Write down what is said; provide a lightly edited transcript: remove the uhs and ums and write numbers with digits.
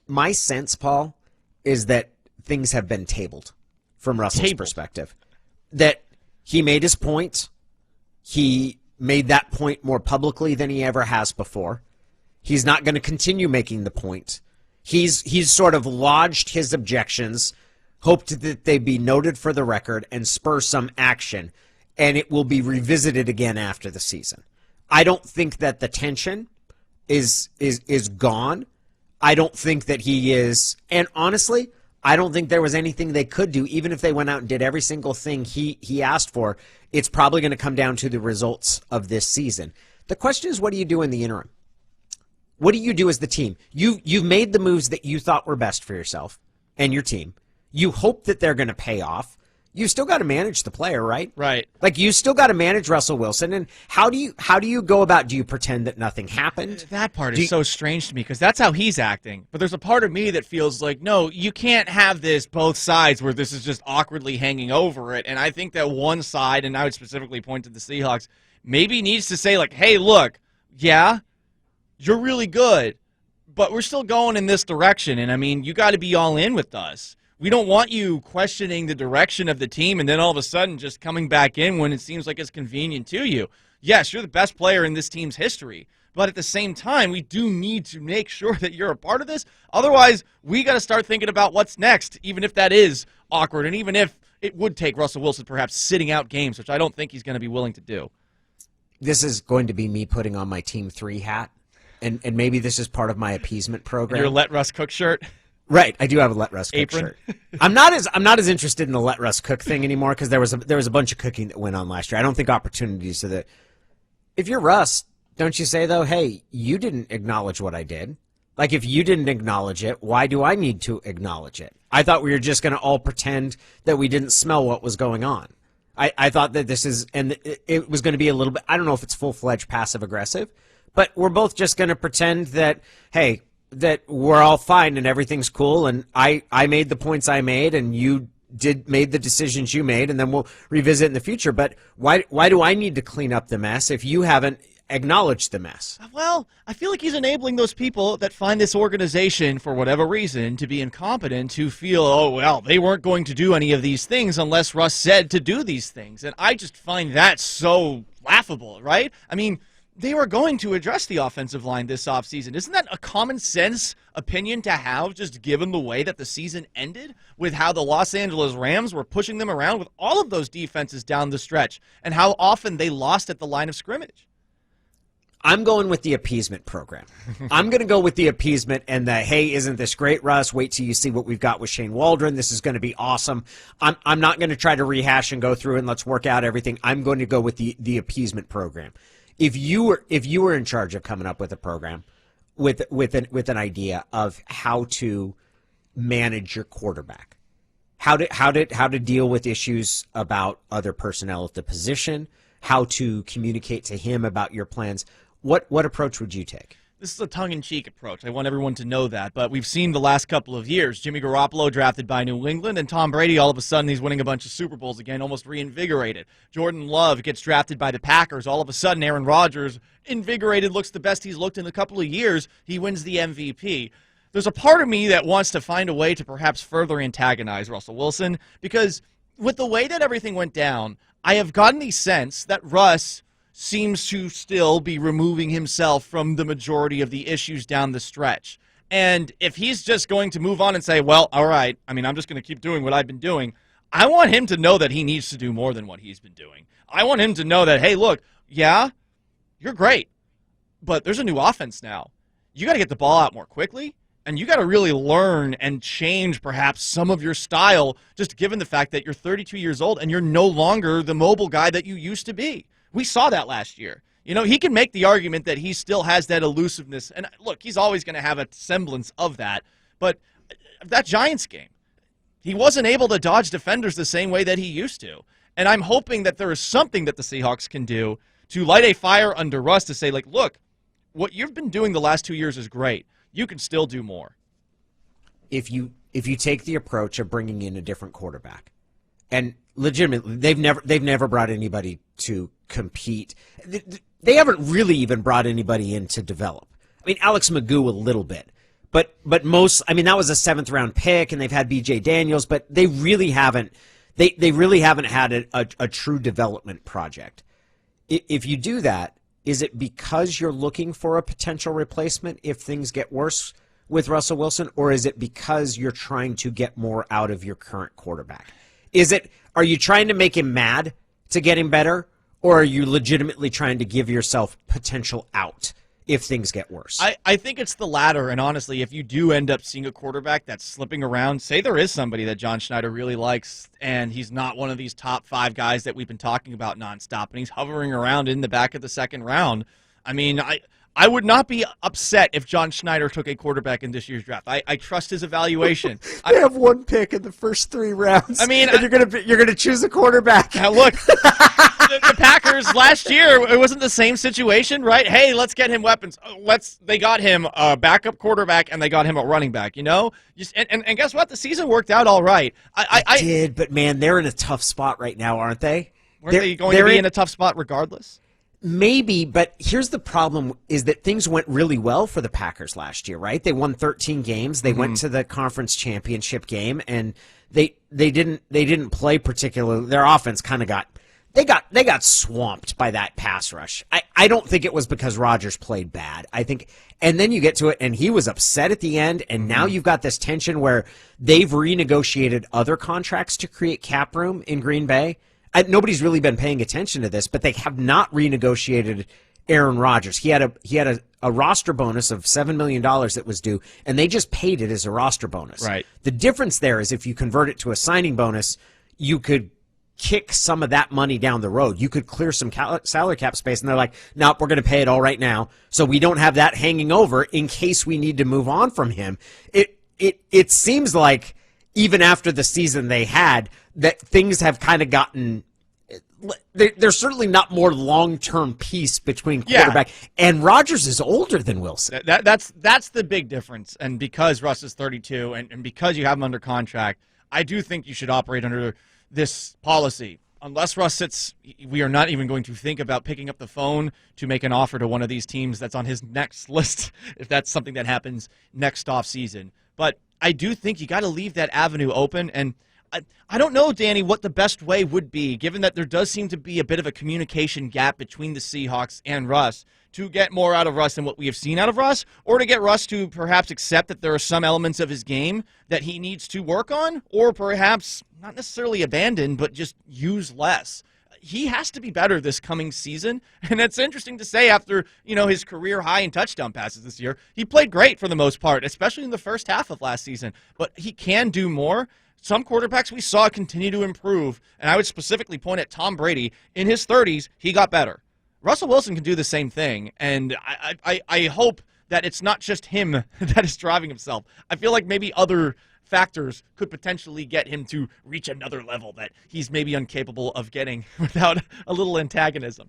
my sense, Paul, is that things have been tabled from Russell's perspective. That he made his point. He made that point more publicly than he ever has before. He's not going to continue making the point. He's sort of lodged his objections, hoped that they be noted for the record and spur some action, and it will be revisited again after the season. I don't think that the tension is gone. I don't think that he is, and honestly, I don't think there was anything they could do, even if they went out and did every single thing he asked for. It's probably going to come down to the results of this season. The question is, what do you do in the interim? What do you do as the team? You've made the moves that you thought were best for yourself and your team. You hope that they're going to pay off. You still got to manage the player, right? Right. Like, you still got to manage Russell Wilson. And how do you go about? Do you pretend that nothing happened? That part is so strange to me because that's how he's acting. But there's a part of me that feels like, no, you can't have this both sides where this is just awkwardly hanging over it. And I think that one side, and I would specifically point to the Seahawks, maybe needs to say, like, hey, look, yeah, you're really good, but we're still going in this direction. And, I mean, you got to be all in with us. We don't want you questioning the direction of the team and then all of a sudden just coming back in when it seems like it's convenient to you. Yes, you're the best player in this team's history, but at the same time, we do need to make sure that you're a part of this. Otherwise, we got to start thinking about what's next, even if that is awkward and even if it would take Russell Wilson perhaps sitting out games, which I don't think he's going to be willing to do. This is going to be me putting on my Team 3 hat, and maybe this is part of my appeasement program. Your Let Russ Cook shirt? Right, I do have a Let Russ Cook Apron. shirt. I'm not as interested in the Let Russ Cook thing anymore because there was a bunch of cooking that went on last year. I don't think opportunities so that if you're Russ, don't you say though, hey, you didn't acknowledge what I did. Like, if you didn't acknowledge it, why do I need to acknowledge it? I thought we were just going to all pretend that we didn't smell what was going on. I thought that this is, and it was going to be a little bit, I don't know if it's full-fledged passive-aggressive, but we're both just going to pretend that, hey, that we're all fine and everything's cool, and I made the points I made, and you made the decisions you made, and then we'll revisit in the future. But why do I need to clean up the mess if you haven't acknowledged the mess? Well, I feel like he's enabling those people that find this organization, for whatever reason, to be incompetent, to feel, oh, well, they weren't going to do any of these things unless Russ said to do these things. And I just find that so laughable, right? I mean, they were going to address the offensive line this offseason. Isn't that a common sense opinion to have, just given the way that the season ended, with how the Los Angeles Rams were pushing them around with all of those defenses down the stretch and how often they lost at the line of scrimmage? I'm going with the appeasement program. I'm going to go with the appeasement and the, hey, isn't this great, Russ? Wait till you see what we've got with Shane Waldron. This is going to be awesome. I'm not going to try to rehash and go through and let's work out everything. I'm going to go with the appeasement program. If you were in charge of coming up with a program with an idea of how to manage your quarterback, how to deal with issues about other personnel at the position, how to communicate to him about your plans, what approach would you take? This is a tongue-in-cheek approach. I want everyone to know that. But we've seen the last couple of years, Jimmy Garoppolo drafted by New England, and Tom Brady, all of a sudden, he's winning a bunch of Super Bowls again, almost reinvigorated. Jordan Love gets drafted by the Packers. All of a sudden, Aaron Rodgers, invigorated, looks the best he's looked in a couple of years. He wins the MVP. There's a part of me that wants to find a way to perhaps further antagonize Russell Wilson, because with the way that everything went down, I have gotten the sense that Russ seems to still be removing himself from the majority of the issues down the stretch. And if he's just going to move on and say, well, all right, I mean, I'm just going to keep doing what I've been doing, I want him to know that he needs to do more than what he's been doing. I want him to know that, hey, look, yeah, you're great, but there's a new offense now. You got to get the ball out more quickly, and you got to really learn and change perhaps some of your style, just given the fact that you're 32 years old and you're no longer the mobile guy that you used to be. We saw that last year. You know, he can make the argument that he still has that elusiveness. And look, he's always going to have a semblance of that. But that Giants game, he wasn't able to dodge defenders the same way that he used to. And I'm hoping that there is something that the Seahawks can do to light a fire under Russ to say, like, look, what you've been doing the last 2 years is great. You can still do more. If you take the approach of bringing in a different quarterback, and legitimately, they've never brought anybody to compete. They haven't really even brought anybody in to develop. I mean, Alex Magoo a little bit, But most, I mean, that was a 7th-round pick, and they've had B.J. Daniels, but they really haven't. They really haven't had a true development project. If you do that, is it because you're looking for a potential replacement if things get worse with Russell Wilson, or is it because you're trying to get more out of your current quarterback? Are you trying to make him mad to get him better, or are you legitimately trying to give yourself potential out if things get worse? I think it's the latter, and honestly, if you do end up seeing a quarterback that's slipping around, say there is somebody that John Schneider really likes, and he's not one of these top 5 guys that we've been talking about nonstop, and he's hovering around in the back of the 2nd round. I mean, I would not be upset if John Schneider took a quarterback in this year's draft. I trust his evaluation. They have 1 pick in the first 3 rounds. I mean, and you're gonna choose a quarterback. Now look, the Packers last year, it wasn't the same situation, right? Hey, let's get him weapons. They got him a backup quarterback and they got him a running back. You know, and guess what? The season worked out all right. I did, but man, they're in a tough spot right now, aren't they? Weren't they going to be in a tough spot regardless? Maybe, but here's the problem: is that things went really well for the Packers last year, right? They won 13 games. They went to the conference championship game, and they didn't play particularly. Their offense kind of got swamped by that pass rush. I don't think it was because Rodgers played bad. I think, and then you get to it, and he was upset at the end, and now you've got this tension where they've renegotiated other contracts to create cap room in Green Bay. Nobody's really been paying attention to this, but they have not renegotiated Aaron Rodgers. He had a roster bonus of $7 million that was due, and they just paid it as a roster bonus. Right. The difference there is if you convert it to a signing bonus, you could kick some of that money down the road. You could clear some salary cap space, and they're like, nope, we're going to pay it all right now, so we don't have that hanging over in case we need to move on from him. It seems like even after the season they had, that things have kind of gotten. There's certainly not more long-term peace between quarterback, and Rodgers is older than Wilson. That's the big difference, and because Russ is 32, and because you have him under contract, I do think you should operate under this policy. Unless Russ sits, we are not even going to think about picking up the phone to make an offer to one of these teams that's on his next list, if that's something that happens next offseason. But I do think you got to leave that avenue open, and I don't know, Danny, what the best way would be, given that there does seem to be a bit of a communication gap between the Seahawks and Russ, to get more out of Russ than what we have seen out of Russ, or to get Russ to perhaps accept that there are some elements of his game that he needs to work on, or perhaps not necessarily abandon, but just use less. He has to be better this coming season, and it's interesting to say after, his career high in touchdown passes this year. He played great for the most part, especially in the first half of last season, but he can do more. Some quarterbacks we saw continue to improve, and I would specifically point at Tom Brady. In his 30s, he got better. Russell Wilson can do the same thing, and I hope that it's not just him that is driving himself. I feel like maybe other factors could potentially get him to reach another level that he's maybe incapable of getting without a little antagonism.